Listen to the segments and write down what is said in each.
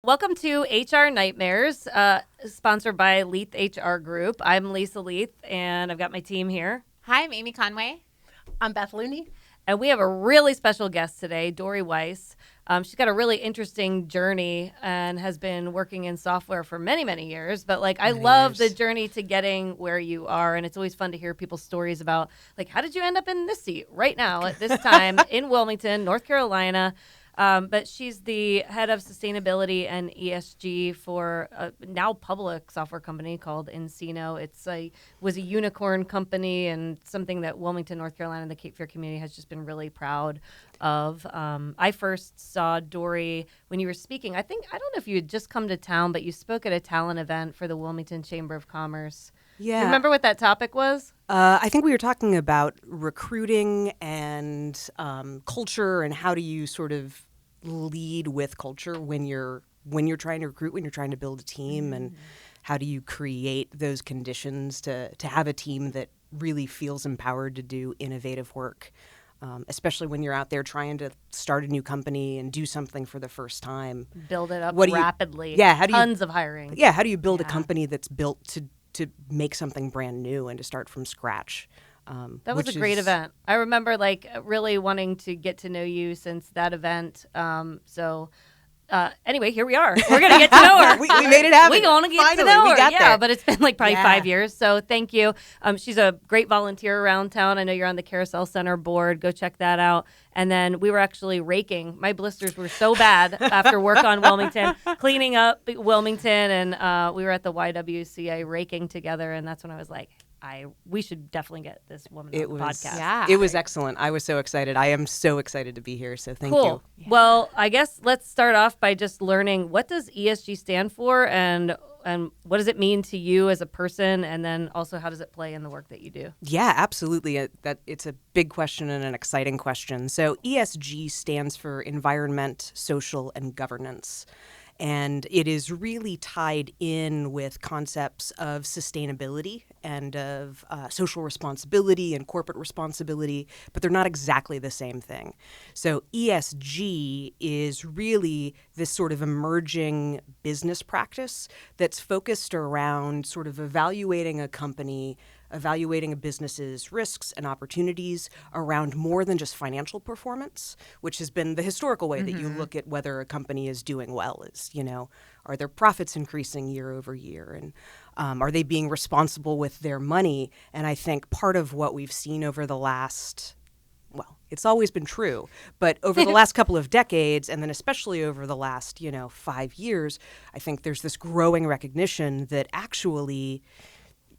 Welcome to HR Nightmares, sponsored by Leath HR Group. I'm Lisa Leath, and I've got my team here. Hi, I'm Amy Conway. I'm Beth Looney. And we have a really special guest today, Dory Weiss. She's got a really interesting journey and has been working in software for many, many years. But I love the journey to getting where you are. And it's always fun to hear people's stories about, how did you end up in this seat right now at this time in Wilmington, North Carolina? But she's the head of sustainability and ESG for a now public software company called nCino. Was a unicorn company and something that Wilmington, North Carolina, and the Cape Fear community has just been really proud of. I first saw Dory when you were speaking. I don't know if you had just come to town, but you spoke at a talent event for the Wilmington Chamber of Commerce. Yeah. Do you remember what that topic was? I think we were talking about recruiting and culture, and how do you sort of lead with culture when you're trying to recruit, when you're trying to build a team, and how do you create those conditions to have a team that really feels empowered to do innovative work, especially when you're out there trying to start a new company and do something for the first time. Build it up rapidly. Tons of hiring. Yeah, how do you build a company that's built to make something brand new and to start from scratch? That was a great event. I remember really wanting to get to know you since that event. Anyway, here we are. We're going to get to know her. we made it happen. We're going to get Finally, to know her. we got there. But it's been probably 5 years. So thank you. She's a great volunteer around town. I know you're on the Carousel Center board. Go check that out. And then we were actually raking. My blisters were so bad after work on Wilmington, cleaning up Wilmington. And we were at the YWCA raking together. And that's when I was like, we should definitely get this woman on the podcast. Yeah. It was excellent. I was so excited. I am so excited to be here. So thank Cool. you. Yeah. Well, I guess let's start off by just learning, what does ESG stand for, and what does it mean to you as a person, and then also how does it play in the work that you do? Yeah, absolutely. That it's a big question and an exciting question. So ESG stands for environment, social, and governance. And it is really tied in with concepts of sustainability and of social responsibility and corporate responsibility, but they're not exactly the same thing. So ESG is really this sort of emerging business practice that's focused around sort of evaluating a company, evaluating a business's risks and opportunities around more than just financial performance, which has been the historical way that you look at whether a company is doing well. Is, are their profits increasing year over year? And are they being responsible with their money? And I think part of what we've seen over the last, it's always been true, but over the last couple of decades, and then especially over the last, 5 years, I think there's this growing recognition that actually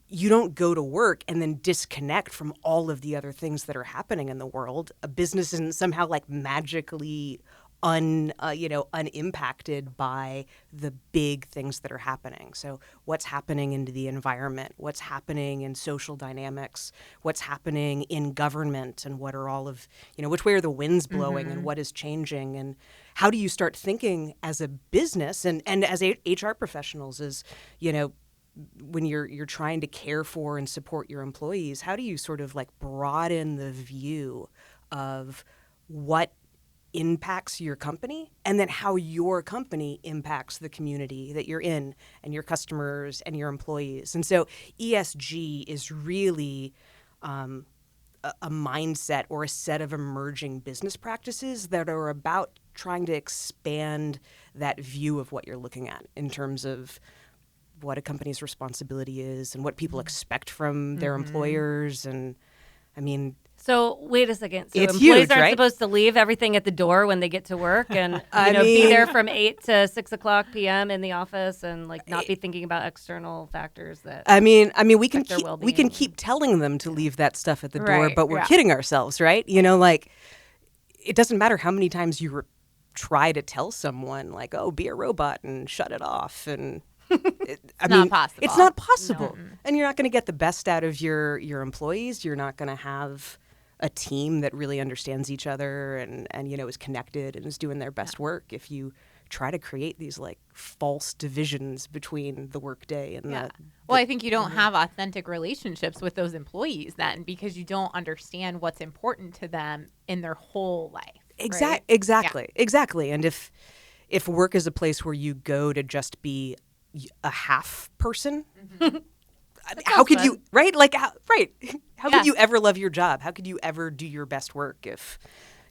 you don't go to work and then disconnect from all of the other things that are happening in the world. A business isn't somehow magically unimpacted by the big things that are happening. So what's happening into the environment, what's happening in social dynamics, what's happening in government, and what are all of, which way are the winds blowing and what is changing, and how do you start thinking as a business and as HR professionals is, when you're trying to care for and support your employees, how do you sort of broaden the view of what impacts your company, and then how your company impacts the community that you're in and your customers and your employees? And so ESG is really a mindset or a set of emerging business practices that are about trying to expand that view of what you're looking at in terms of what a company's responsibility is and what people expect from their employers. And So wait a second. So it's employees huge, aren't right? supposed to leave everything at the door when they get to work, and be there from 8 to 6 o'clock p.m. in the office, and not be thinking about external factors that. We can keep telling them to leave that stuff at the door, but we're kidding ourselves, right? It doesn't matter how many times you try to tell someone be a robot and shut it off, and not possible. It's not possible. No. And you're not going to get the best out of your employees. You're not going to have a team that really understands each other and is connected and is doing their best work if you try to create these false divisions between the workday and the Well, I think you don't have authentic relationships with those employees then, because you don't understand what's important to them in their whole life. Exactly. And if if work is a place where you go to just be a half person, how could you, right? Like, how could you ever love your job? How could you ever do your best work if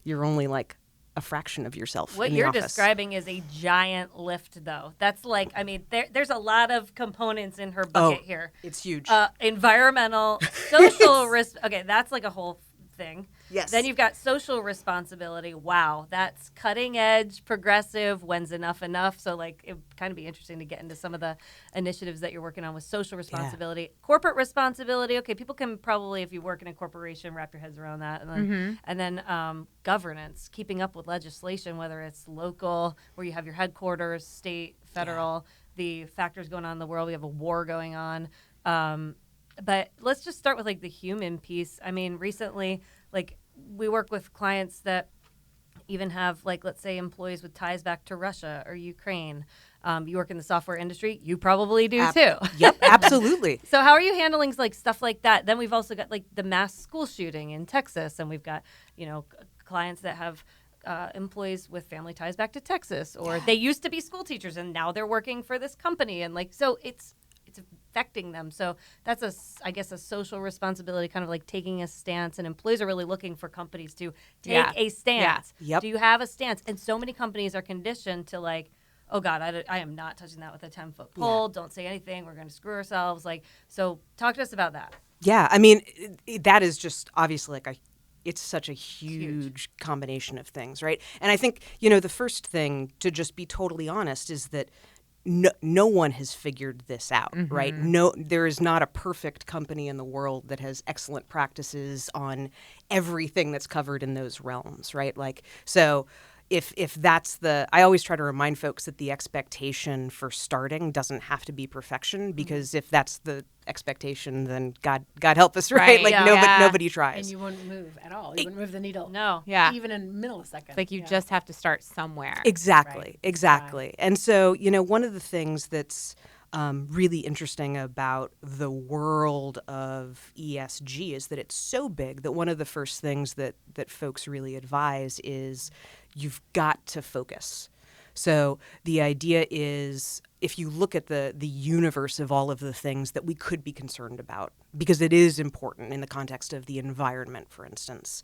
you're only like a fraction of yourself What in the you're office? describing is a giant lift, though. That's like, I mean, there's a lot of components in her bucket here. It's huge. Environmental, social risk. Okay, that's like a whole thing. Yes. Then you've got social responsibility. Wow, that's cutting edge, progressive. When's enough? So like, it'd kind of be interesting to get into some of the initiatives that you're working on with social responsibility, corporate responsibility. Okay, people can probably, if you work in a corporation, wrap your heads around that. And then governance, keeping up with legislation, whether it's local, where you have your headquarters, state, federal, the factors going on in the world. We have a war going on. But let's just start with like the human piece. I mean, recently, like we work with clients that even have, like, let's say employees with ties back to Russia or Ukraine. You work in the software industry, you probably do too. Yep, absolutely. So how are you handling like stuff like that? Then we've also got like the mass school shooting in Texas, and we've got, clients that have employees with family ties back to Texas, or they used to be school teachers and now they're working for this company, and like, so it's affecting them. So that's I guess a social responsibility, kind of like taking a stance, and employees are really looking for companies to take a stance. Yeah. Yep. Do you have a stance? And so many companies are conditioned to like, oh God, I am not touching that with a 10-foot pole. Don't say anything. We're going to screw ourselves. Like, so talk to us about that. Yeah, I mean, that is just obviously like it's such a huge combination of things, right? And I think, the first thing, to just be totally honest, is that no one has figured this out, right? No, there is not a perfect company in the world that has excellent practices on everything that's covered in those realms, right? Like, so if that's I always try to remind folks that the expectation for starting doesn't have to be perfection, because if that's the expectation, then God help us, right? Like nobody tries. And you wouldn't move at all. You wouldn't move the needle. No. Yeah. Even in milliseconds. It's like you just have to start somewhere. Exactly. And so, one of the things that's really interesting about the world of ESG is that it's so big that one of the first things that folks really advise is you've got to focus. So the idea is, if you look at the universe of all of the things that we could be concerned about, because it is important in the context of the environment, for instance,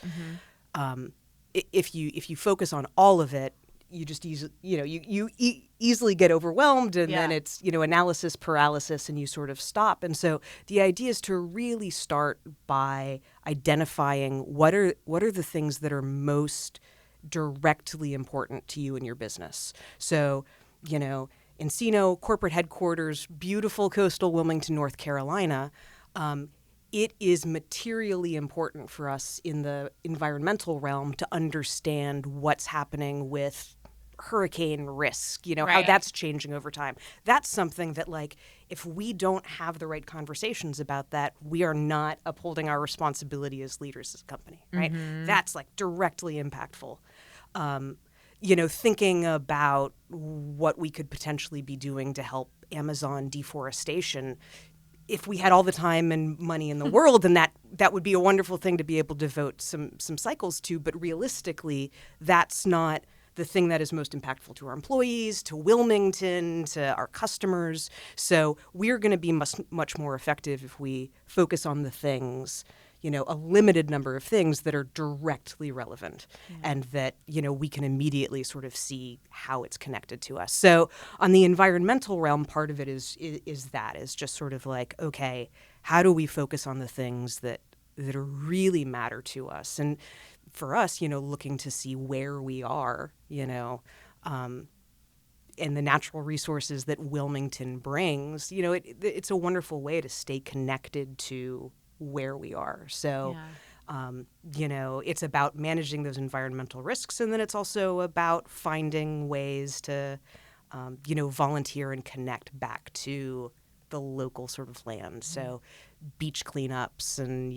if you focus on all of it, you just easily get overwhelmed, and then it's analysis paralysis, and you sort of stop. And so the idea is to really start by identifying what are the things that are most directly important to you and your business. So, nCino corporate headquarters, beautiful coastal Wilmington, North Carolina. It is materially important for us in the environmental realm to understand what's happening with hurricane risk, how that's changing over time. That's something that, like, if we don't have the right conversations about that, we are not upholding our responsibility as leaders as a company, right? That's like directly impactful. Thinking about what we could potentially be doing to help Amazon deforestation. If we had all the time and money in the world, then that would be a wonderful thing to be able to devote some cycles to. But realistically, that's not the thing that is most impactful to our employees, to Wilmington, to our customers. So we're going to be much more effective if we focus on the things, a limited number of things that are directly relevant, and that, we can immediately sort of see how it's connected to us. So on the environmental realm, part of it is just sort of like, okay, how do we focus on the things that really matter to us? And for us, looking to see where we are, and the natural resources that Wilmington brings, it's a wonderful way to stay connected to where we are. So, it's about managing those environmental risks, and then it's also about finding ways to, volunteer and connect back to the local sort of land. So beach cleanups and,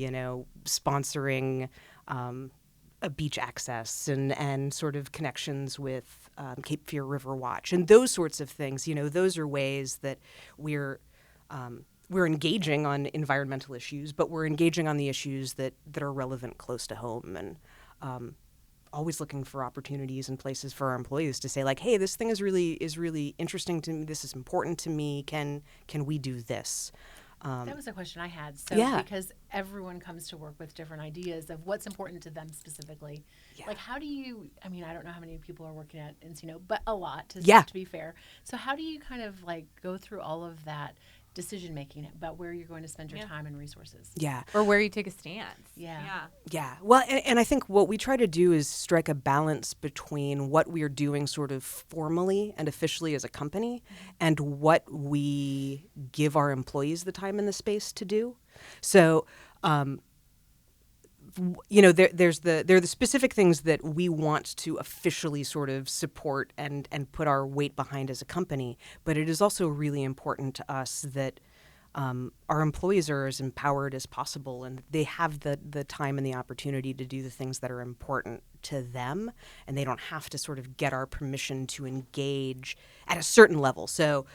sponsoring a beach access and sort of connections with Cape Fear River Watch and those sorts of things. Those are ways that we're engaging on environmental issues, but we're engaging on the issues that are relevant close to home. And always looking for opportunities and places for our employees to say like, hey, this thing is really interesting to me. This is important to me. Can we do this? That was a question I had. So because everyone comes to work with different ideas of what's important to them specifically. Yeah. Like how do you, I mean, I don't know how many people are working at nCino, but a lot to be fair. So how do you kind of like go through all of that decision making about where you're going to spend your time and resources? Yeah. Or where you take a stance. Yeah. Well, and I think what we try to do is strike a balance between what we are doing sort of formally and officially as a company and what we give our employees the time and the space to do. So, there are the specific things that we want to officially sort of support and put our weight behind as a company. But it is also really important to us that our employees are as empowered as possible and they have the time and the opportunity to do the things that are important to them. And they don't have to sort of get our permission to engage at a certain level. So,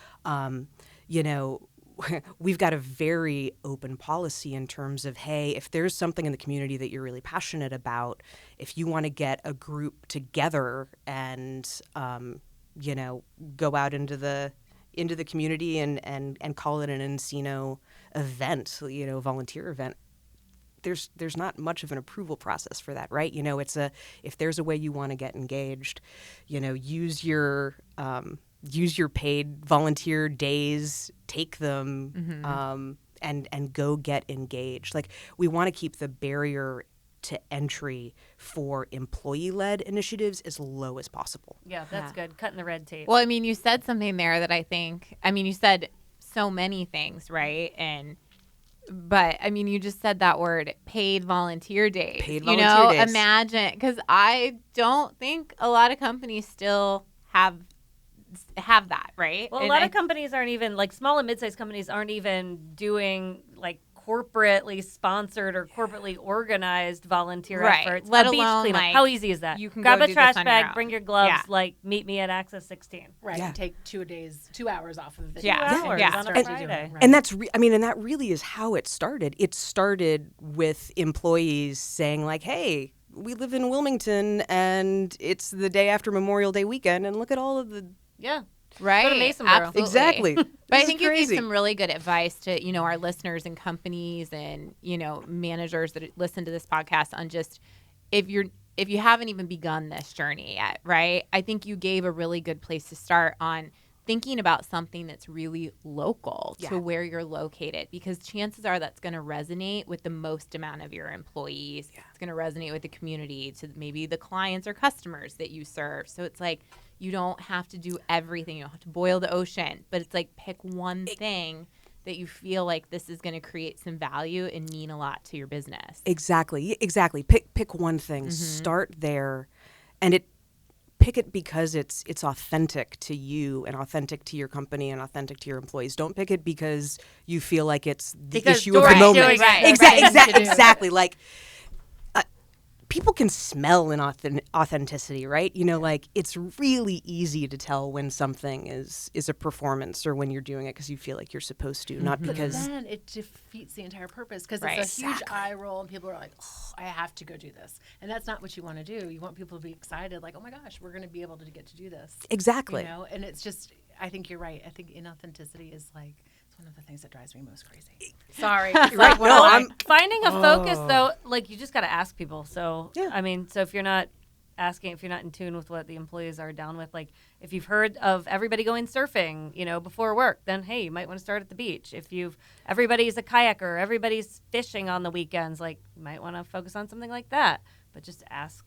we've got a very open policy in terms of, hey, if there's something in the community that you're really passionate about, if you want to get a group together and, go out into the community and call it an nCino event, volunteer event, there's not much of an approval process for that, right? If there's a way you want to get engaged, use your paid volunteer days, take them, and go get engaged. Like we want to keep the barrier to entry for employee-led initiatives as low as possible. Yeah, that's good. Cutting the red tape. Well, I mean, you said something there that you said so many things, right? But I mean, you just said that word, paid volunteer days. Paid volunteer days. Imagine, because I don't think a lot of companies still have that, right? Well, a lot of companies aren't even, like small and mid-sized companies aren't even doing like corporately sponsored or corporately organized volunteer efforts. Let a beach alone cleanup. like, how easy is that? You can grab go a do trash this on bag, your own. bring your gloves, like meet me at Access 16. Right. Yeah. And take 2 hours off of the 2 hours on a and Friday. And that's and that really is how it started. It started with employees saying like, hey, we live in Wilmington and it's the day after Memorial Day weekend and look at all of the Right. Go to Masonboro. Absolutely. Exactly. But I think you crazy. gave some really good advice to, our listeners and companies and, managers that listen to this podcast on just if you haven't even begun this journey yet, right? I think you gave a really good place to start on thinking about something that's really local to where you're located, because chances are that's going to resonate with the most amount of your employees. Yeah. It's going to resonate with the community, to maybe the clients or customers that you serve. So it's like, you don't have to do everything. You don't have to boil the ocean, but it's like pick one thing that you feel like this is going to create some value and mean a lot to your business. Exactly. Pick one thing. Start there, and pick it because it's authentic to you and authentic to your company and authentic to your employees. Don't pick it because you feel like it's the issue of the moment. Exactly. Like. People can smell an authenticity, right? Like it's really easy to tell when something is a performance or when you're doing it because you feel like you're supposed to, not because. But then it defeats the entire purpose because it's a huge eye roll and people are like, oh, I have to go do this. And that's not what you want to do. You want people to be excited, like, oh my gosh, we're going to be able to get to do this. Exactly. And it's just, I think you're right. I think inauthenticity is like, one of the things that drives me most crazy. Sorry. Right. No, I'm finding a focus though, like you just got to ask people. So, yeah. I mean, so if you're not asking, if you're not in tune with what the employees are down with, like if you've heard of everybody going surfing, before work, then hey, you might want to start at the beach. If everybody's a kayaker, everybody's fishing on the weekends, like you might want to focus on something like that. But just ask.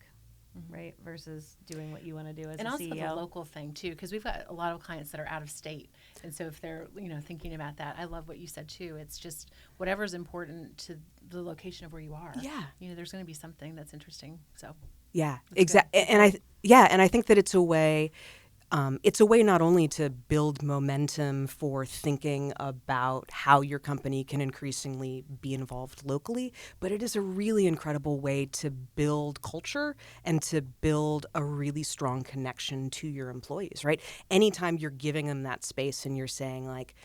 Right, versus doing what you want to do as and a also CEO. The local thing too, because we've got a lot of clients that are out of state, and so if they're thinking about that, I love what you said too. It's just whatever's important to the location of where you are. Yeah, there's going to be something that's interesting. So yeah, exactly. And I think that it's a way. It's a way not only to build momentum for thinking about how your company can increasingly be involved locally, but it is a really incredible way to build culture and to build a really strong connection to your employees, right? Anytime you're giving them that space and you're saying like,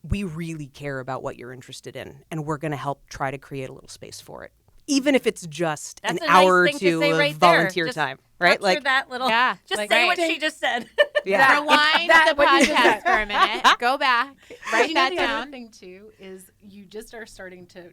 we really care about what you're interested in and we're going to help try to create a little space for it. even if it's just That's an a nice hour or thing to two say of right there. volunteer Just time, right? Capture that little. Yeah. Just Like, say right. what she just said. Yeah. Rewind That- the what you just podcast said. for a minute. Go back. Write You that know, the other down. thing too is you just are starting to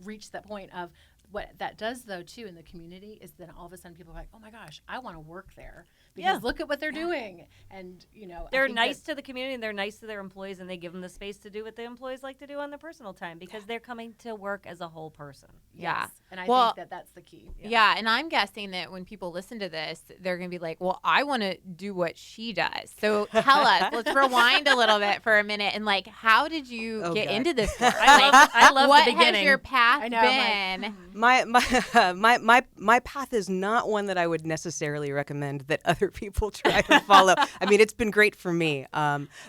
reach that point of what that does though too in the community is then all of a sudden people are like, oh my gosh, I want to work there because look at what they're doing, and you know They're nice to the community, and they're nice to their employees, and they give them the space to do what the employees like to do on their personal time because they're coming to work as a whole person. Yeah. Yes. And I Well, think that's the key. Yeah, and I'm guessing that when people listen to this, they're going to be like, well, I want to do what she does. So tell us, let's rewind a little bit for a minute. And like, how did you get God. into this work? I love what the beginning. has your path I know, I'm been? My path is not one that I would necessarily recommend that other people try to follow. I mean, it's been great for me,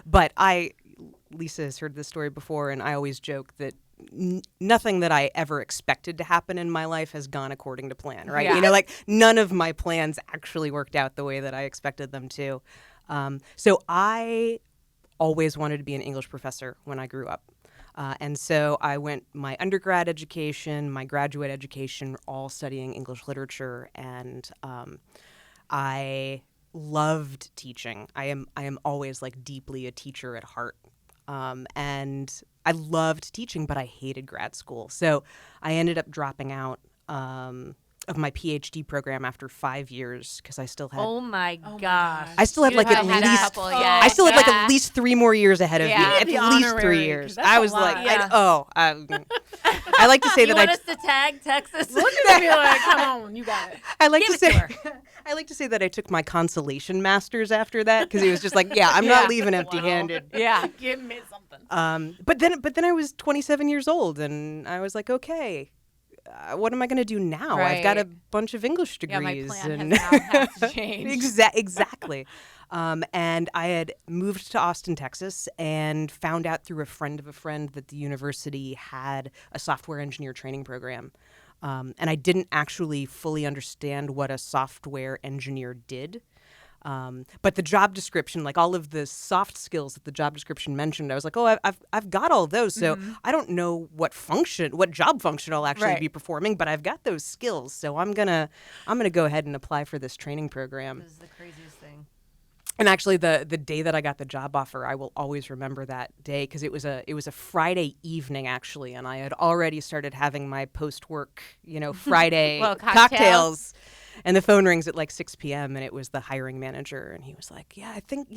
but Lisa has heard this story before, and I always joke that nothing that I ever expected to happen in my life has gone according to plan, right? Yeah. You know, like none of my plans actually worked out the way that I expected them to. So I always wanted to be an English professor when I grew up. And so I went my undergrad education, my graduate education, all studying English literature, and I loved teaching. I am always like deeply a teacher at heart. And I loved teaching, but I hated grad school. So I ended up dropping out of my PhD program after 5 years because I still had. Oh my gosh! I still had You like at had a least. couple, yeah. I still had like Yeah. at least 3 more years ahead of me. Yeah. At The least 3 honorary, years. 'cause that's I a was lot. like, Yeah. I like to say You that want us to tag Texas? Look at me like, come on, you got it. I like Give to it say to I like to say that I took my consolation masters after that because it was just like, I'm not leaving empty-handed. Yeah. Give me something. But then I was 27 years old and I was like, okay, what am I going to do now? I've got a Right. bunch of English Yeah, degrees. my plan and has to change. Exactly. And I had moved to Austin, Texas, and found out through a friend of a friend that the university had a software engineer training program. And I didn't actually fully understand what a software engineer did. But the job description, like all of the soft skills that the job description mentioned, I was like, oh, I've got all those. So I don't know what job function I'll actually Right. be performing, but I've got those skills. So I'm gonna go ahead and apply for this training program. This is the craziest thing. And actually, the day that I got the job offer, I will always remember that day because it was a Friday evening actually, and I had already started having my post work, Friday Little cocktails. And the phone rings at like 6 p.m. and it was the hiring manager, and he was like, "Yeah, I think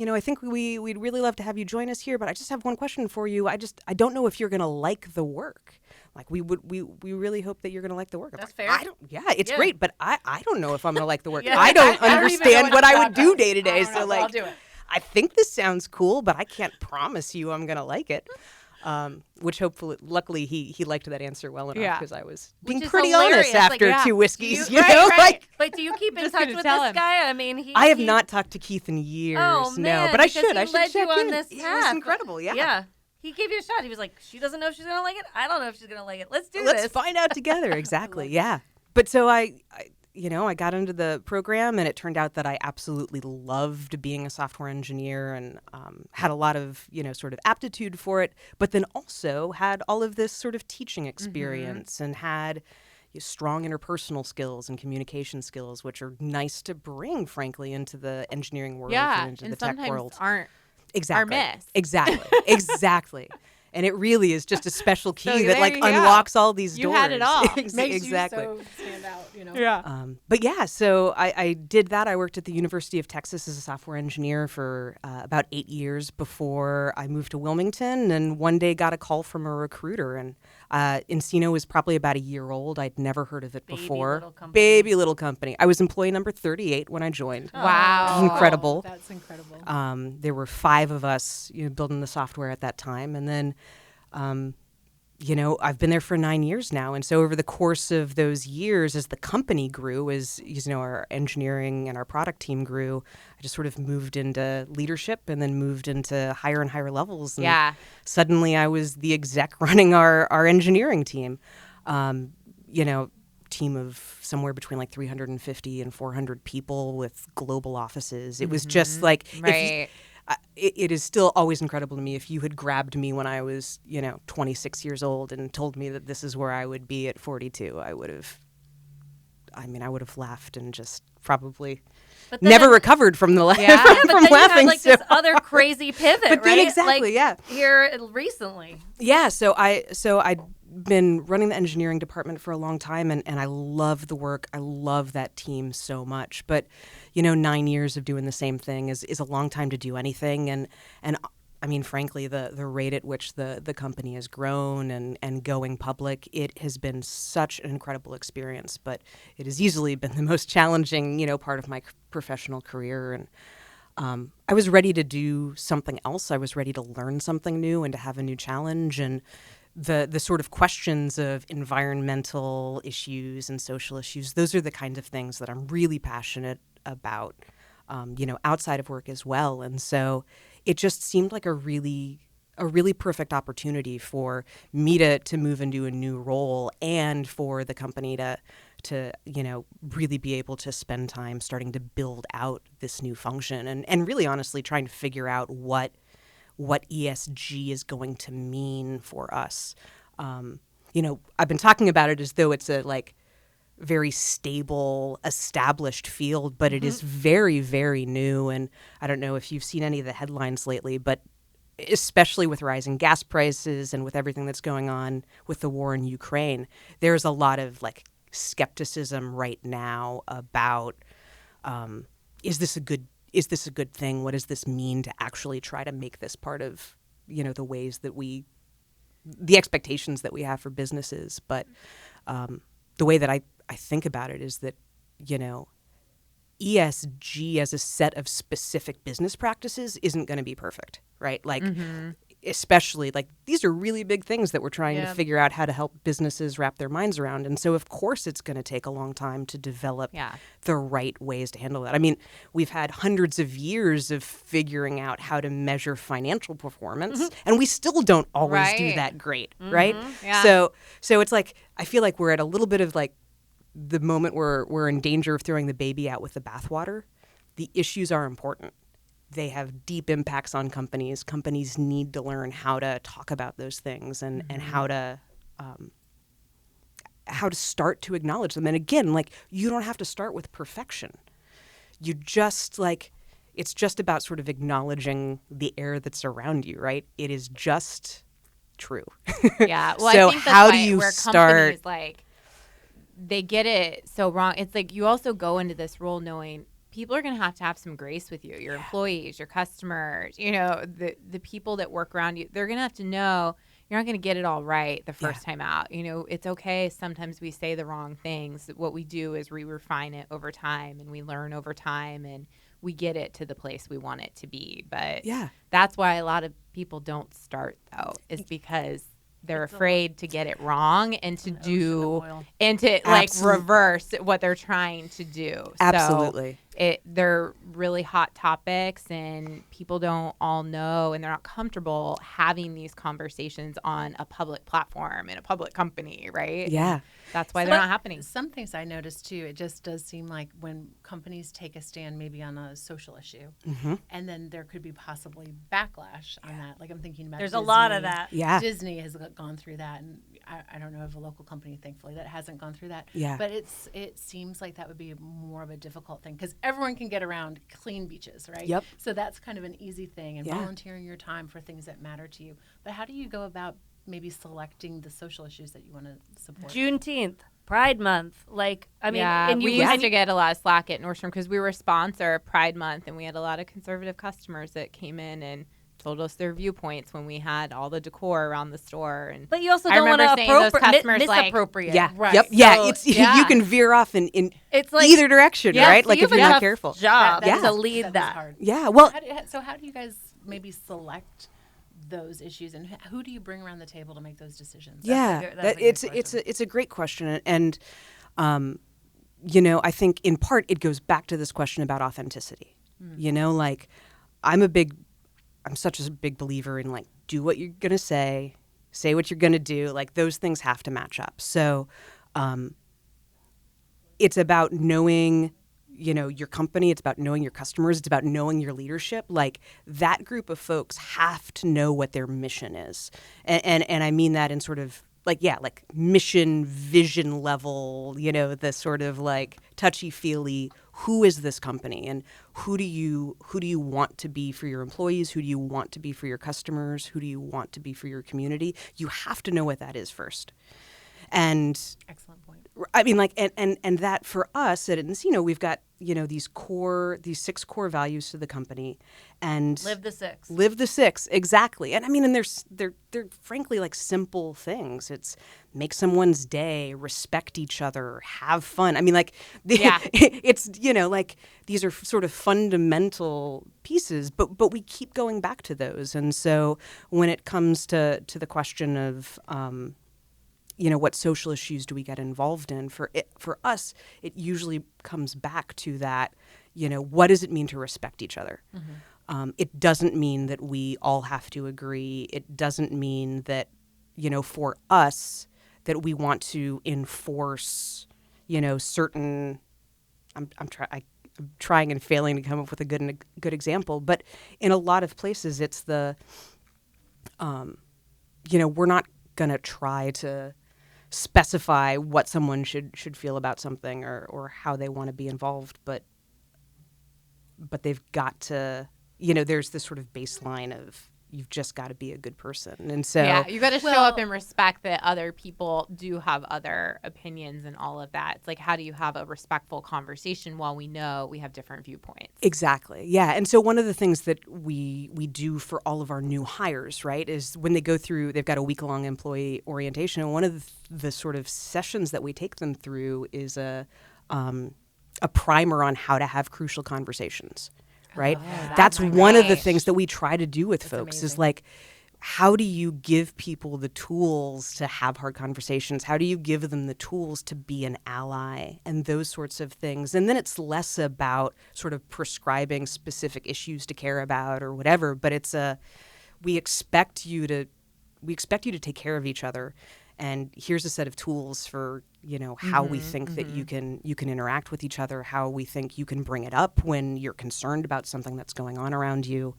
we'd really love to have you join us here, but I just have one question for you. I don't know if you're gonna like the work. Like we really hope that you're gonna like the work." I'm That's like, fair. It's great, but I don't know if I'm gonna like the work. Yeah. I don't I don't even know understand what what to I talk would do about. day to I day. don't know, So but I'll like, do it. I think this sounds cool, but I can't promise you I'm gonna like it. Which luckily he liked that answer well enough Yeah. because I was Which being is pretty hilarious. honest Like, after yeah. 2 whiskeys. You- You right, know, right. like But do you keep in Just touch gonna with tell this him. guy? I mean, I have not talked to Keith in years. Oh, no, man, but I because should. he I should led check you on in. this It was path. incredible. Yeah. Yeah. He gave you a shot. He was like, she doesn't know if she's going to like it. I don't know if she's going to like it. Let's do Let's this. find out together. Exactly. Yeah. But so I got into the program, and it turned out that I absolutely loved being a software engineer and had a lot of, sort of aptitude for it, but then also had all of this sort of teaching experience and had strong interpersonal skills and communication skills, which are nice to bring, frankly, into the engineering world Yeah. and into And the tech sometimes world. aren't. Exactly. are missed. Exactly. And it really is just a special key So that there like you go. unlocks all these You doors. had it all. Makes Exactly. you so stand out, Yeah. But yeah, so I did that. I worked at the University of Texas as a software engineer for about 8 years before I moved to Wilmington, and one day got a call from a recruiter. And nCino was probably about a year old. I'd never heard of it Baby before. little company. Baby little company. I was employee number 38 when I joined. Wow. Incredible. That's incredible. There were 5 of us building the software at that time. And then, I've been there for 9 years now. And so over the course of those years, as the company grew, as our engineering and our product team grew, I just sort of moved into leadership and then moved into higher and higher levels. And Yeah. suddenly I was the exec running our engineering team. Team of somewhere between like 350 and 400 people with global offices. It was just like, Right. it is still always incredible to me. If you had grabbed me when I was, 26 years old and told me that this is where I would be at 42, I would have laughed and just probably never recovered from the from laughing. You had, this other crazy pivot, but then right? exactly, Here recently. Yeah, so I'd been running the engineering department for a long time, and I love the work. I love that team so much. But 9 years of doing the same thing is a long time to do anything. And I mean, frankly, the rate at which the company has grown and going public, it has been such an incredible experience. But it has easily been the most challenging, part of my professional career. And I was ready to do something else. I was ready to learn something new and to have a new challenge. And the sort of questions of environmental issues and social issues, those are the kinds of things that I'm really passionate about, outside of work as well. And so it just seemed like a really perfect opportunity for me to move into a new role, and for the company to really be able to spend time starting to build out this new function, and really honestly trying to figure out what ESG is going to mean for us. I've been talking about it as though it's a very stable, established field, but it is very, very new. And I don't know if you've seen any of the headlines lately, but especially with rising gas prices and with everything that's going on with the war in Ukraine, there's a lot of skepticism right now about is this a good thing? What does this mean to actually try to make this part of the ways that the expectations that we have for businesses? But the way that I think about it is that ESG as a set of specific business practices isn't going to be perfect, right? Especially these are really big things that we're trying to figure out how to help businesses wrap their minds around. And so of course it's going to take a long time to develop the right ways to handle that. I mean, we've had hundreds of years of figuring out how to measure financial performance, and we still don't always do that great, right? Yeah. So it's I feel like we're at a little bit of the moment where we're in danger of throwing the baby out with the bathwater. The issues are important. They have deep impacts on companies. Companies need to learn how to talk about those things and how to start to acknowledge them. And again, you don't have to start with perfection. You just it's just about sort of acknowledging the air that's around you, right? It is just true. Yeah. Well, so I think that's how do why you where start? Companies, they get it so wrong. It's you also go into this role knowing people are going to have some grace with you, your employees, your customers, the people that work around you. They're going to have to know you're not going to get it all right the first time out. It's okay. Sometimes we say the wrong things. What we do is we refine it over time, and we learn over time, and we get it to the place we want it to be. But that's why a lot of people don't start, though, is because they're afraid to get it wrong and to reverse what they're trying to do. Absolutely. So they're really hot topics, and people don't all know, and they're not comfortable having these conversations on a public platform in a public company, right? Yeah. That's why they're not happening. Some things I noticed too, it just does seem like when companies take a stand maybe on a social issue, and then there could be possibly backlash on that. I'm thinking about There's Disney. a lot of that. Yeah. Disney has gone through that, and I don't know of a local company, thankfully, that hasn't gone through that. Yeah. But it seems like that would be more of a difficult thing because everyone can get around clean beaches, right? Yep. So that's kind of an easy thing, and volunteering your time for things that matter to you. But how do you go about maybe selecting the social issues that you want to support? Juneteenth, Pride Month. And we used to get a lot of slack at Nordstrom because we were a sponsor of Pride Month, and we had a lot of conservative customers that came in and told us their viewpoints when we had all the decor around the store. But you also don't want to misappropriate. Yeah. Right. Yep. So, you can veer off in either direction, right? So if you're not careful. Job That to lead that. hard. Yeah. Well, how do you guys maybe select those issues, and who do you bring around the table to make those decisions? It's a great question, and I think in part it goes back to this question about authenticity. I'm such a big believer in do what you're gonna say what you're gonna do. Those things have to match up. So it's about knowing your company. It's about knowing your customers. It's about knowing your leadership. Like, that group of folks have to know what their mission is. And I mean that in sort of like mission, vision level, the sort of like touchy-feely, who is this company and who do you want to be for your employees? Who do you want to be for your customers? Who do you want to be for your community? You have to know what that is first. And excellent point. I mean, like, and that for us at nCino, we've got, these 6 core values to the company, and live the 6. Exactly. And I mean, and they're frankly like simple things. It's make someone's day, respect each other, have fun. I mean, like, it's, like, these are sort of fundamental pieces, but we keep going back to those. And so when it comes to the question of, what social issues do we get involved in? For us, it usually comes back to that, what does it mean to respect each other? Mm-hmm. It doesn't mean that we all have to agree. It doesn't mean that, for us, that we want to enforce, certain. I'm trying and failing to come up with a good example, but in a lot of places, it's the, we're not gonna try to specify what someone should feel about something or how they want to be involved, but they've got to, there's this sort of baseline of you've just got to be a good person. And so you got to show up and respect that other people do have other opinions and all of that. It's like, how do you have a respectful conversation while we know we have different viewpoints? Exactly. Yeah. And so one of the things that we do for all of our new hires, right, is when they go through, they've got a week-long employee orientation. And one of the sort of sessions that we take them through is a primer on how to have crucial conversations. Right? That's one of the things that we try to do with folks is like, how do you give people the tools to have hard conversations? How do you give them the tools to be an ally and those sorts of things? And then it's less about sort of prescribing specific issues to care about or whatever, but it's we expect you to take care of each other. And here's a set of tools for, how we think that you can interact with each other, how we think you can bring it up when you're concerned about something that's going on around you.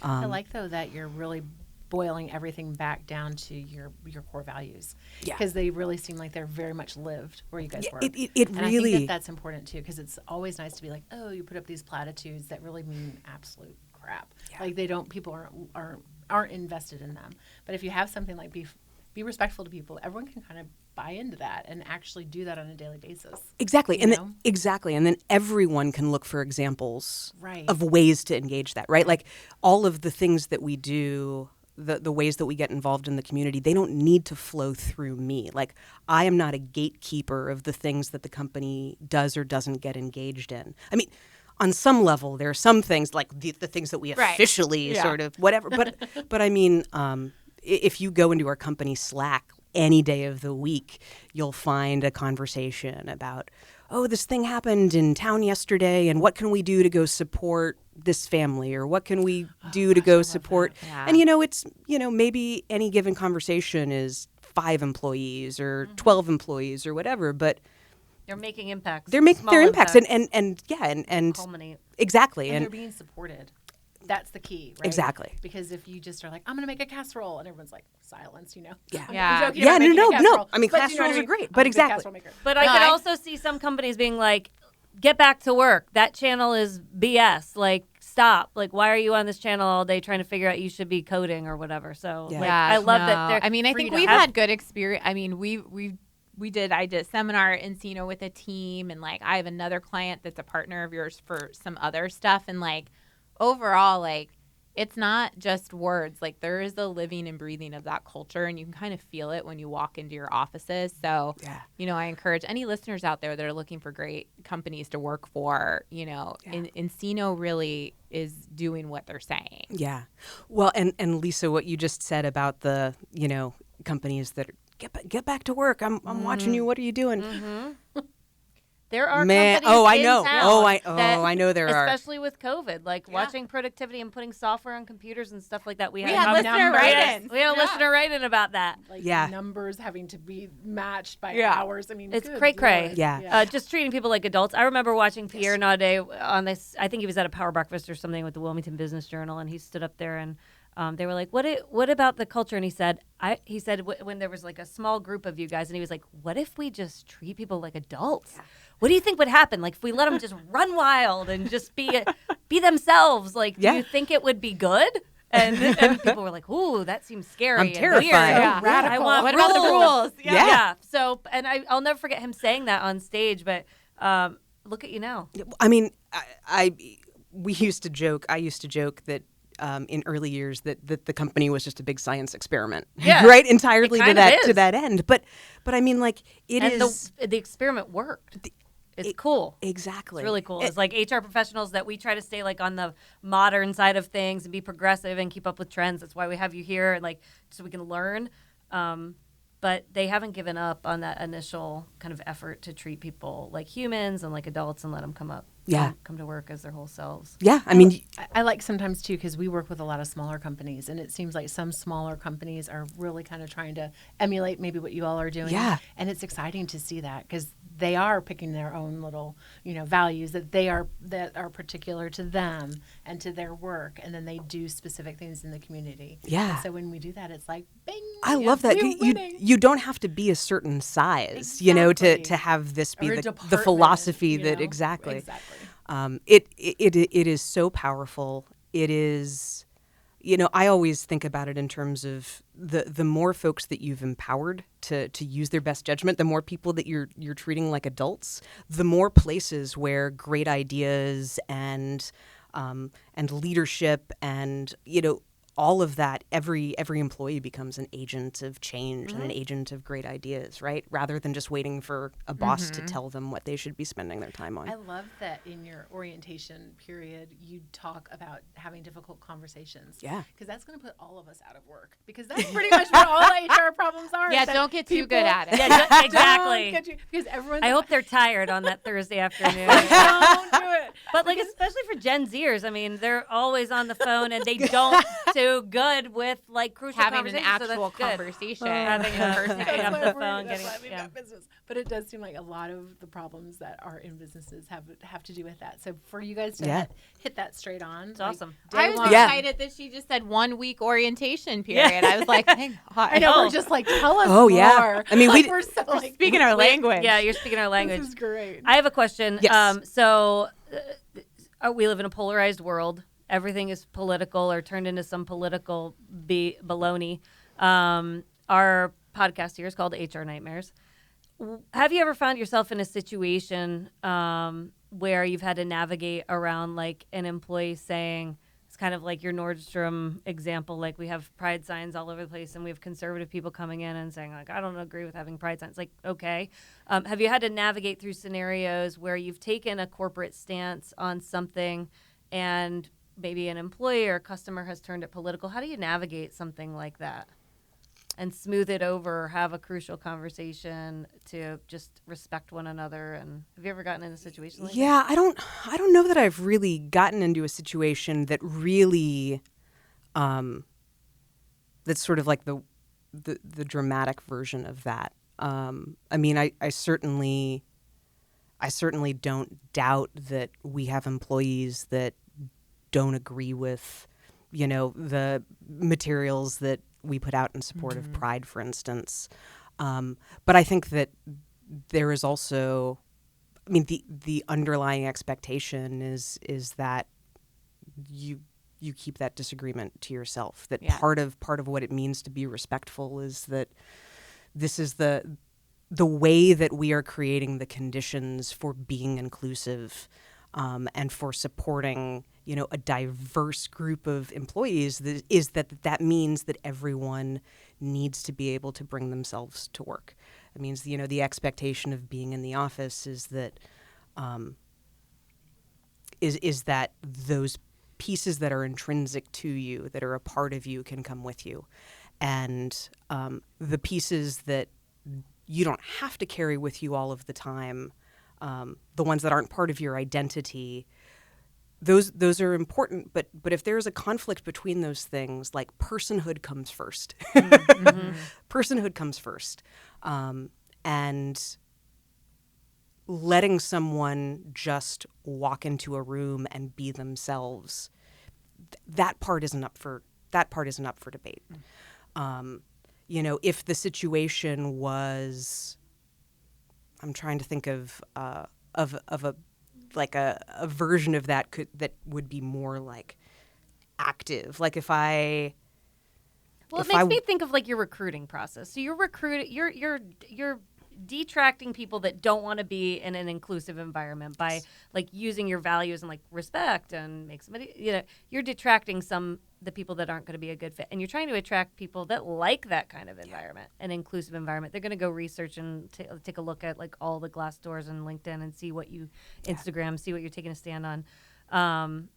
I like, though, that you're really boiling everything back down to your core values. Because they really seem like they're very much lived where you guys work. It and really... I think that's important, too, because it's always nice to be like, oh, you put up these platitudes that really mean absolute crap. Yeah. Like, people aren't invested in them. But if you have something like be respectful to people, everyone can kind of buy into that and actually do that on a daily basis. Exactly. And then everyone can look for examples of ways to engage that, right? Like, all of the things that we do, the ways that we get involved in the community, they don't need to flow through me. Like, I am not a gatekeeper of the things that the company does or doesn't get engaged in. I mean, on some level, there are some things like the things that we officially sort of whatever. But I mean, if you go into our company Slack any day of the week, you'll find a conversation about, oh, this thing happened in town yesterday, and what can we do to go support this family, or what can we do to go support? Yeah. And, it's, maybe any given conversation is 5 employees or 12 employees or whatever, but they're making impacts. They're making their impacts. And culminate. Exactly. And they're being supported. That's the key, right? Exactly. Because if you just are like, I'm going to make a casserole, and everyone's like, silence, Yeah. No. I mean, casseroles are great, but exactly. But I could also see some companies being like, get back to work. That channel is BS. Like, stop. Like, why are you on this channel all day trying to figure out you should be coding or whatever? So, I love that. I mean, I think we've had good experience. I mean, I did a seminar at nCino with a team, and like, I have another client that's a partner of yours for some other stuff, and like, overall, like, it's not just words. Like, there is a living and breathing of that culture, and you can kind of feel it when you walk into your offices. So, I encourage any listeners out there that are looking for great companies to work for, nCino really is doing what they're saying. Yeah. Well, and Lisa, what you just said about the, companies that are, get back to work. I'm watching you. What are you doing? Mm-hmm. There are Man, companies I in know. town I know there are. especially with COVID, like watching productivity and putting software on computers and stuff like that. We had listener write-ins. We had a listener write-in about that. Like numbers having to be matched by hours. I mean, it's cray-cray. Yeah. Just treating people like adults. I remember watching Pierre Naudé on this. I think he was at a power breakfast or something with the Wilmington Business Journal, and he stood up there and they were like, "What about the culture?" And he said, when there was like a small group of you guys, and he was like, "What if we just treat people like adults? Yeah. What do you think would happen? Like if we let them just run wild and just be themselves? Like, do you think it would be good?" And people were like, "Ooh, that seems scary. I'm terrified. And radical. I want what about the rules?" Yeah. So, and I'll never forget him saying that on stage. But look at you now. I mean, we used to joke. I used to joke that. In early years, that the company was just a big science experiment, right? Entirely to that end. But I mean, like the experiment worked. It's cool. Exactly. It's really cool. It's like HR professionals that we try to stay like on the modern side of things and be progressive and keep up with trends. That's why we have you here, like so we can learn. But they haven't given up on that initial kind of effort to treat people like humans and like adults and let them come to work as their whole selves. Yeah, I mean, I like sometimes too because we work with a lot of smaller companies, and it seems like some smaller companies are really kind of trying to emulate maybe what you all are doing. Yeah, and it's exciting to see that because they are picking their own little, values that are particular to them and to their work, and then they do specific things in the community. Yeah. And so when we do that, it's like, bing! I love that. You don't have to be a certain size, to have this be the philosophy that exactly. It is so powerful. It is, I always think about it in terms of the more folks that you've empowered to use their best judgment, the more people that you're treating like adults, the more places where great ideas and leadership and all of that, every employee becomes an agent of change and an agent of great ideas, right? Rather than just waiting for a boss to tell them what they should be spending their time on. I love that in your orientation period, you talk about having difficult conversations. Yeah. Because that's going to put all of us out of work. Because that's pretty much what all HR problems are. Yeah, don't get too good at it. Yeah, exactly. Because everyone's I hope they're tired on that Thursday afternoon. Don't do it. But like, especially for Gen Zers, I mean, they're always on the phone and they don't do good with like crucial having an conversations. actual conversation, having a person picking up the phone, business. But it does seem like a lot of the problems that are in businesses have to do with that. So for you guys to hit that straight on, it's awesome. I was excited that she just said 1 week orientation period. I was like, hey, I know we're just like, tell us more. Yeah. I mean, we're so like speaking our language. Yeah, you're speaking our language. This is great. I have a question. Yes. We live in a polarized world. Everything is political or turned into some political baloney. Our podcast here is called HR Nightmares. Have you ever found yourself in a situation where you've had to navigate around like an employee saying, it's kind of like your Nordstrom example, like we have pride signs all over the place and we have conservative people coming in and saying like, I don't agree with having pride signs. Like, okay. Have you had to navigate through scenarios where you've taken a corporate stance on something and maybe an employee or a customer has turned it political? How do you navigate something like that and smooth it over, have a crucial conversation to just respect one another? And have you ever gotten in a situation like that? I don't know that I've really gotten into a situation that really that's sort of like the dramatic version of that. I mean, I certainly don't doubt that we have employees that don't agree with, the materials that we put out in support of Pride, for instance. But I think that there is also, I mean, the underlying expectation is that you keep that disagreement to yourself. That part of what it means to be respectful is that this is the way that we are creating the conditions for being inclusive and for supporting, a diverse group of employees. That means that everyone needs to be able to bring themselves to work. It means, the expectation of being in the office is that is that those pieces that are intrinsic to you, that are a part of you, can come with you, and the pieces that you don't have to carry with you all of the time the ones that aren't part of your identity. Those are important, but if there's a conflict between those things, like personhood comes first. Mm-hmm. Personhood comes first. And letting someone just walk into a room and be themselves, that part isn't up for debate. If the situation was, I'm trying to think of a version of that that would be more like active. Like if I. Well, it makes me think of like your recruiting process. So you're detracting people that don't want to be in an inclusive environment by like using your values and like respect and make somebody, you're detracting the people that aren't going to be a good fit, and you're trying to attract people that like that kind of environment, an inclusive environment. They're going to go research and take a look at like all the Glassdoors and LinkedIn and see what Instagram, see what you're taking a stand on.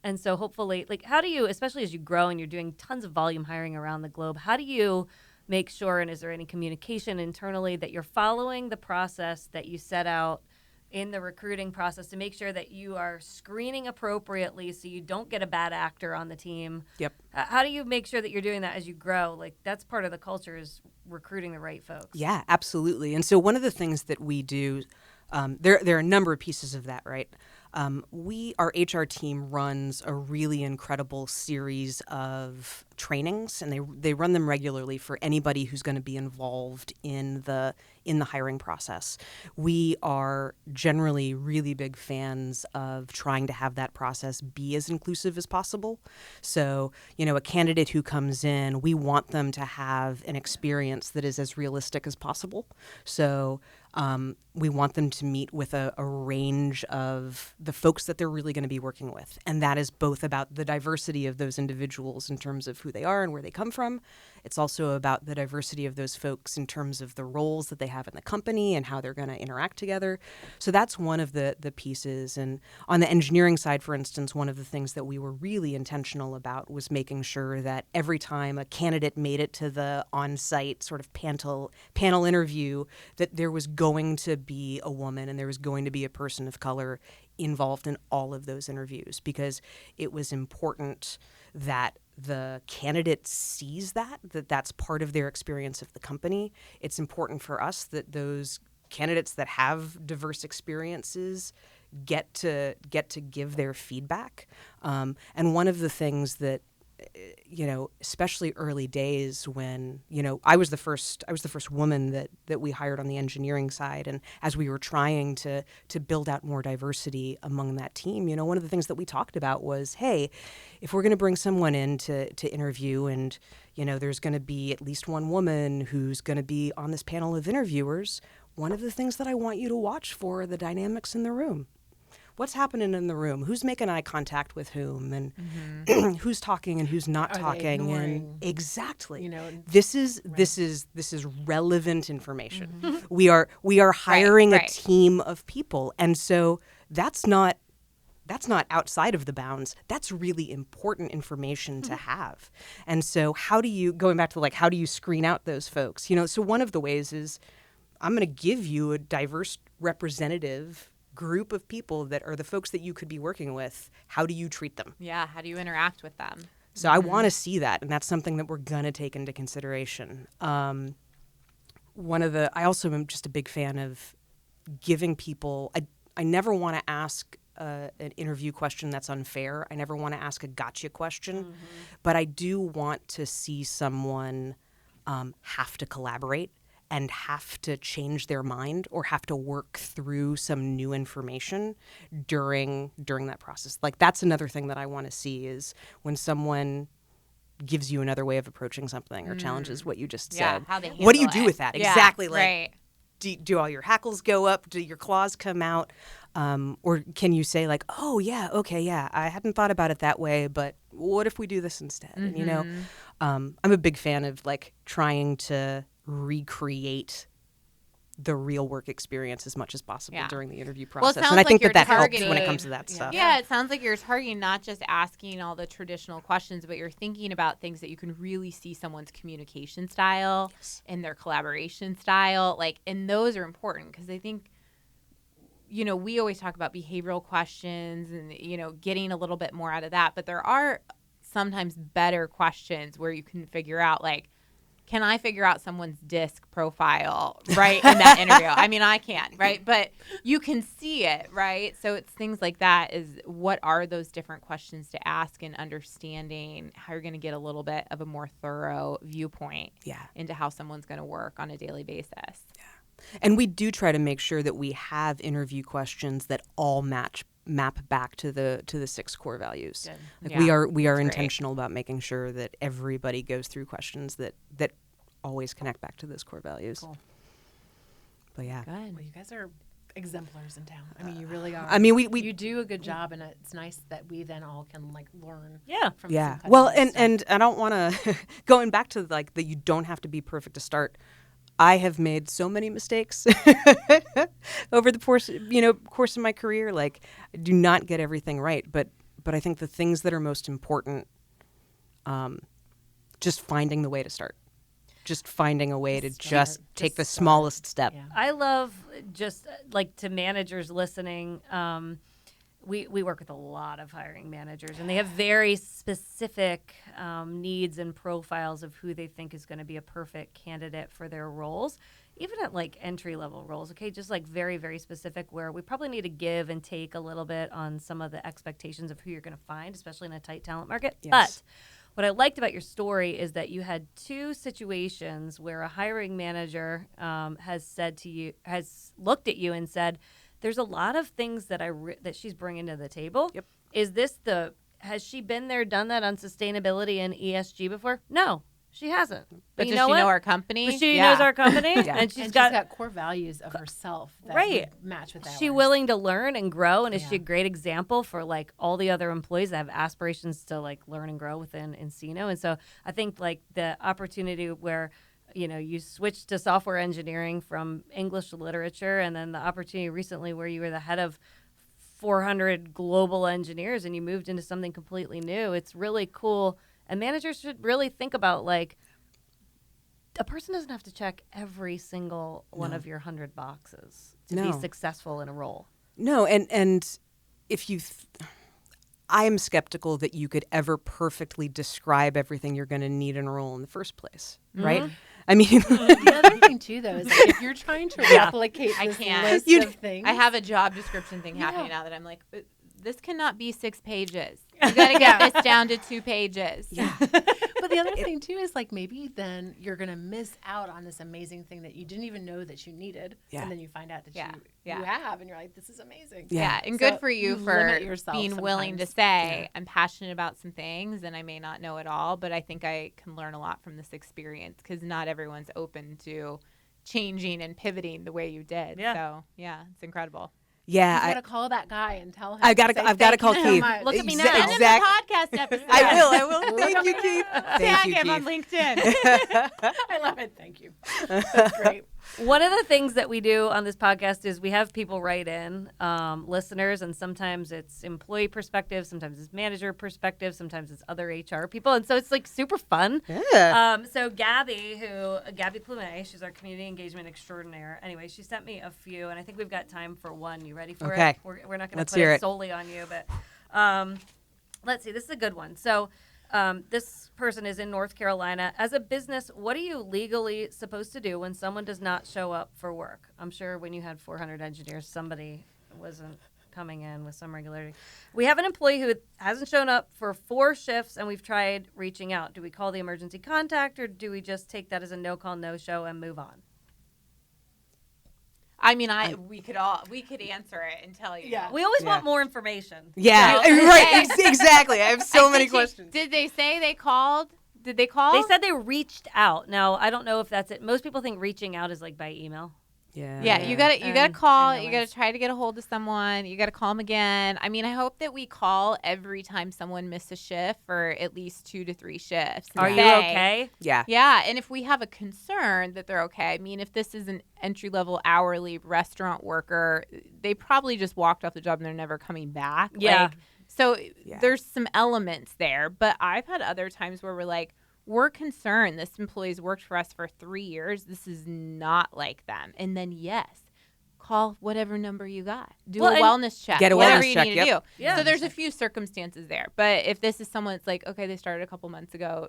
And so hopefully, like, how do you, especially as you grow and you're doing tons of volume hiring around the globe, how do you make sure, and is there any communication internally that you're following the process that you set out in the recruiting process to make sure that you are screening appropriately so you don't get a bad actor on the team? Yep. How do you make sure that you're doing that as you grow? Like, that's part of the culture, is recruiting the right folks. Yeah, absolutely. And so one of the things that we do, there are a number of pieces of that, right? Our HR team runs a really incredible series of trainings, and they run them regularly for anybody who's going to be involved in the hiring process. We are generally really big fans of trying to have that process be as inclusive as possible. So, a candidate who comes in, we want them to have an experience that is as realistic as possible. So we want them to meet with a range of the folks that they're really going to be working with. And that is both about the diversity of those individuals in terms of who they are and where they come from. It's also about the diversity of those folks in terms of the roles that they have in the company and how they're going to interact together. So that's one of the pieces. And on the engineering side, for instance, one of the things that we were really intentional about was making sure that every time a candidate made it to the on-site sort of panel interview, that there was going to be a woman and there was going to be a person of color involved in all of those interviews, because it was important that the candidate sees that's part of their experience of the company. It's important for us that those candidates that have diverse experiences get to give their feedback. And one of the things that, especially early days when, I was the first woman that we hired on the engineering side. And as we were trying to build out more diversity among that team, one of the things that we talked about was, hey, if we're going to bring someone in to interview, and, there's going to be at least one woman who's going to be on this panel of interviewers, one of the things that I want you to watch for are the dynamics in the room. What's happening in the room? Who's making eye contact with whom, and who's talking and who's not talking? And exactly, this is relevant information. Mm-hmm. We are hiring a team of people, and so that's not outside of the bounds. That's really important information to have. And so how do you screen out those folks? So one of the ways is, I'm going to give you a diverse representative group of people that are the folks that you could be working with. How do you treat them? Yeah, how do you interact with them? So I want to see that, and that's something that we're going to take into consideration. I also am just a big fan of giving people, I never want to ask an interview question that's unfair. I never want to ask a gotcha question, but I do want to see someone have to collaborate and have to change their mind or have to work through some new information during that process. Like, that's another thing that I want to see, is when someone gives you another way of approaching something or challenges what you just said. How they handle what do you do with that? Yeah, exactly. Right. Do all your hackles go up? Do your claws come out? Or can you say like, oh yeah, okay, yeah, I hadn't thought about it that way, but what if we do this instead? And I'm a big fan of like trying to recreate the real work experience as much as possible during the interview process. And I think that helps when it comes to that stuff. Yeah, it sounds like you're targeting not just asking all the traditional questions, but you're thinking about things that you can really see someone's communication style and their collaboration style. And those are important, because I think, we always talk about behavioral questions and, getting a little bit more out of that. But there are sometimes better questions where you can figure out, like, can I figure out someone's DISC profile, right, in that interview? I mean, I can't, right? But you can see it, right? So it's things like that is what are those different questions to ask and understanding how you're going to get a little bit of a more thorough viewpoint into how someone's going to work on a daily basis. Yeah. And we do try to make sure that we have interview questions that all map back to the 6 core values. Like we are intentional about making sure that everybody goes through questions that always connect back to those core values. Cool. But yeah. Good. Well, you guys are exemplars in town. I mean, you really are. I mean, we you do a good job, and it's nice that we then all can like learn. From Well, and I don't want to going back to like that. You don't have to be perfect to start. I have made so many mistakes over the course of my career. Like, I do not get everything right, but I think the things that are most important, just finding the way to start, just finding a way to just take the smallest step. Yeah. I love just like to managers listening. We work with a lot of hiring managers, and they have very specific needs and profiles of who they think is going to be a perfect candidate for their roles, even at like entry-level roles, okay? Just like very, very specific where we probably need to give and take a little bit on some of the expectations of who you're going to find, especially in a tight talent market. Yes. But what I liked about your story is that you had 2 situations where a hiring manager has looked at you and said, there's a lot of things that that she's bringing to the table. Yep. Has she been there, done that on sustainability and ESG before? No, she hasn't. But does she know our company? But she knows our company, and she's got core values of herself that match with ours. Is she willing to learn and grow, and is she a great example for like all the other employees that have aspirations to like learn and grow within nCino? And so I think like the opportunity where you switched to software engineering from English literature, and then the opportunity recently where you were the head of 400 global engineers and you moved into something completely new. It's really cool. And managers should really think about like, a person doesn't have to check every single one of your 100 boxes to be successful in a role. No, and if I am skeptical that you could ever perfectly describe everything you're going to need in a role in the first place, right? I mean, the other thing too, though, is like if you're trying to replicate this list of things. I have a job description thing happening now that I'm like, this cannot be 6 pages. You got to get this down to 2 pages. Yeah. But the other thing too is like maybe then you're going to miss out on this amazing thing that you didn't even know that you needed, and then you find out that you have, and you're like, this is amazing. Yeah, and good for you for being willing to say, I'm passionate about some things, and I may not know it all, but I think I can learn a lot from this experience because not everyone's open to changing and pivoting the way you did. Yeah. So it's incredible. Yeah, I got to call that guy and tell him. I've got to call Keith. Look at me now. Send him the podcast episode. I will. Thank you, Keith. Tag him on LinkedIn. I love it. Thank you. That's great. One of the things that we do on this podcast is we have people write in, listeners, and sometimes it's employee perspective, sometimes it's manager perspective, sometimes it's other HR people, and so it's like super fun. Yeah. So Gabby Plumet, she's our community engagement extraordinaire. Anyway, she sent me a few, and I think we've got time for one. You ready for it? We're not going to put it solely on you, but let's see. This is a good one. So this person is in North Carolina. As a business, what are you legally supposed to do when someone does not show up for work? I'm sure when you had 400 engineers, somebody wasn't coming in with some regularity. We have an employee who hasn't shown up for 4 shifts, and we've tried reaching out. Do we call the emergency contact, or do we just take that as a no-call, no-show and move on? I mean, we could answer it and tell you. Yeah. We always want more information. Yeah, right. Exactly. I have so many questions. Did they say they called? Did they call? They said they reached out. Now, I don't know if that's it. Most people think reaching out is like by email. Yeah, you gotta call. You gotta try to get a hold of someone. You gotta call them again. I mean, I hope that we call every time someone misses a shift for at least 2 to 3 shifts. Are you okay? Yeah. Yeah, and if we have a concern that they're okay, I mean, if this is an entry-level hourly restaurant worker, they probably just walked off the job and they're never coming back. Yeah. So there's some elements there, but I've had other times where we're like, we're concerned. This employee's worked for us for 3 years. This is not like them. And then, yes, call whatever number you got. Do Well, a wellness check. Get a whatever wellness you check, need yep. to do. Yeah. So there's a few circumstances there. But if this is someone that's like, okay, they started a couple months ago.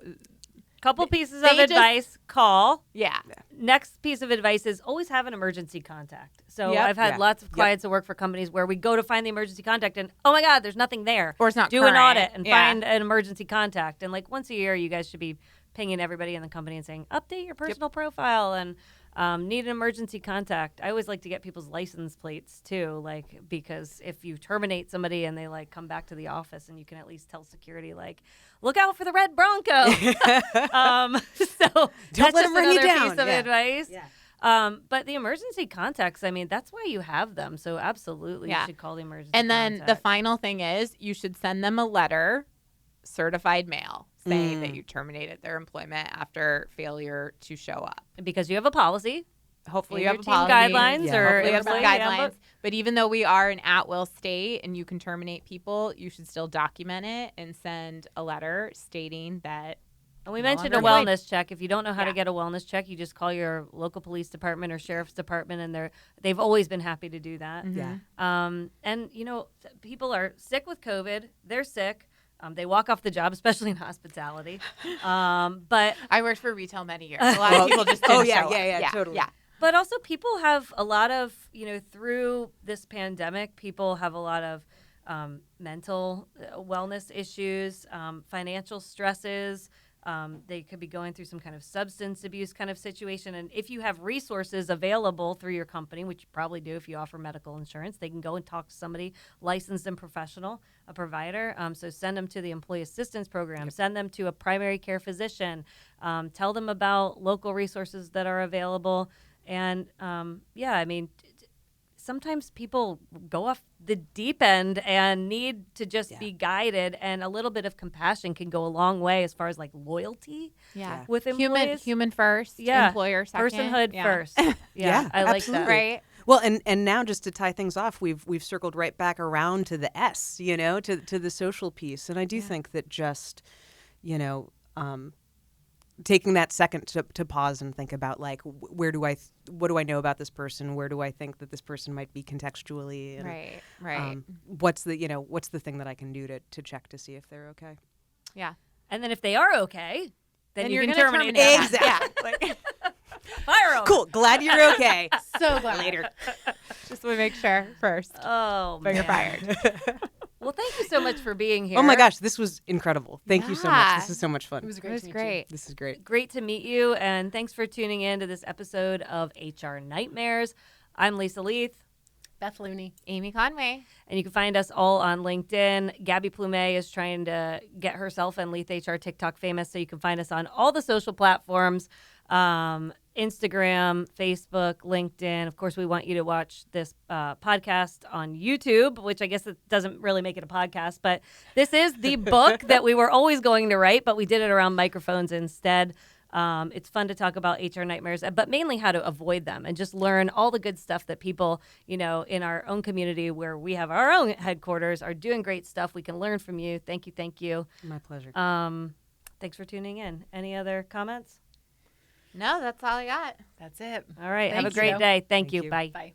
Couple pieces They of just- advice, call. Yeah. Next piece of advice is always have an emergency contact. So Yep. I've had Yeah. lots of clients that work for companies where we go to find the emergency contact and, oh my God, there's nothing there. Or it's not Do an current. audit and Yeah. find an emergency contact. And like once a year, you guys should be pinging everybody in the company and saying, update your personal profile and need an emergency contact. I always like to get people's license plates too, like because if you terminate somebody and they like come back to the office and you can at least tell security like, look out for the red Bronco. So Don't let 'em run you another down. piece of Yeah. advice. Yeah. But the emergency contacts, I mean, that's why you have them. So absolutely, Yeah. you should call the emergency. And then the contact. final thing is you should send them a letter, certified mail, saying that you terminated their employment after failure to show up. because you have a policy. Hopefully In you have your a team policy. guidelines Yeah. or Hopefully you have some employee guidelines. handbook. But even though we are an at-will state and you can terminate people, you should still document it and send a letter stating that. And we No mentioned a longer employed. wellness check. If you don't know how to Yeah. get a wellness check, you just call your local police department or sheriff's department, and they've always been happy to do that. Yeah. And you know, people are sick with COVID. They're sick. They walk off the job, especially in hospitality. But I worked for retail many years. A lot of people just didn't Oh, yeah, show yeah, up. yeah, totally. Yeah. But also, people have a lot of, you know, through this pandemic, people have a lot of mental wellness issues, financial stresses. They could be going through some kind of substance abuse kind of situation. And if you have resources available through your company, which you probably do if you offer medical insurance, they can go and talk to somebody licensed and professional, a provider. So send them to the employee assistance program, send them to a primary care physician, tell them about local resources that are available. And yeah, I mean, sometimes people go off the deep end and need to just be guided, and a little bit of compassion can go a long way as far as like loyalty Yeah. with employees. Human first, Yeah. employer second. Personhood Yeah. first. Yeah, I like absolutely. that. Right. Well, and now just to tie things off, we've circled right back around to the S, you know, to the social piece, and I do think that just, you know, taking that second to pause and think about like what do I know about this person? Where do I think that this person might be contextually? And, Right. what's the thing that I can do to check to see if they're okay? Yeah. And then if they are okay, then you you're can gonna terminate terminate them. Exactly. Yeah. Fire 'em. Cool. Glad you're okay. So glad. Later. Just want to make sure first. Oh, But you're man. fired. Well, thank you so much for being here. Oh my gosh, this was incredible. Thank you so much. Yeah. This is so much fun. It was It great. was to meet great. This is great. Great to meet you, and thanks for tuning in to this episode of HR Nightmares. I'm Lisa Leath. you. Beth Looney. Amy Conway. And you can find us all on LinkedIn. Gabby Plumet is trying to get herself and Leath HR TikTok famous, so you can find us on all the social platforms, Instagram, Facebook, LinkedIn. Of course, we want you to watch this podcast on YouTube, which I guess it doesn't really make it a podcast, but this is the book that we were always going to write, but we did it around microphones instead. It's fun to talk about HR nightmares, but mainly how to avoid them and just learn all the good stuff that people, you know, in our own community where we have our own headquarters are doing great stuff. We can learn from you. Thank you. Thank you. My pleasure. Thanks for tuning in. Any other comments? No, that's all I got. That's it. All right. Have a Thank great you. day. Thank Thank you. you. Bye. Bye.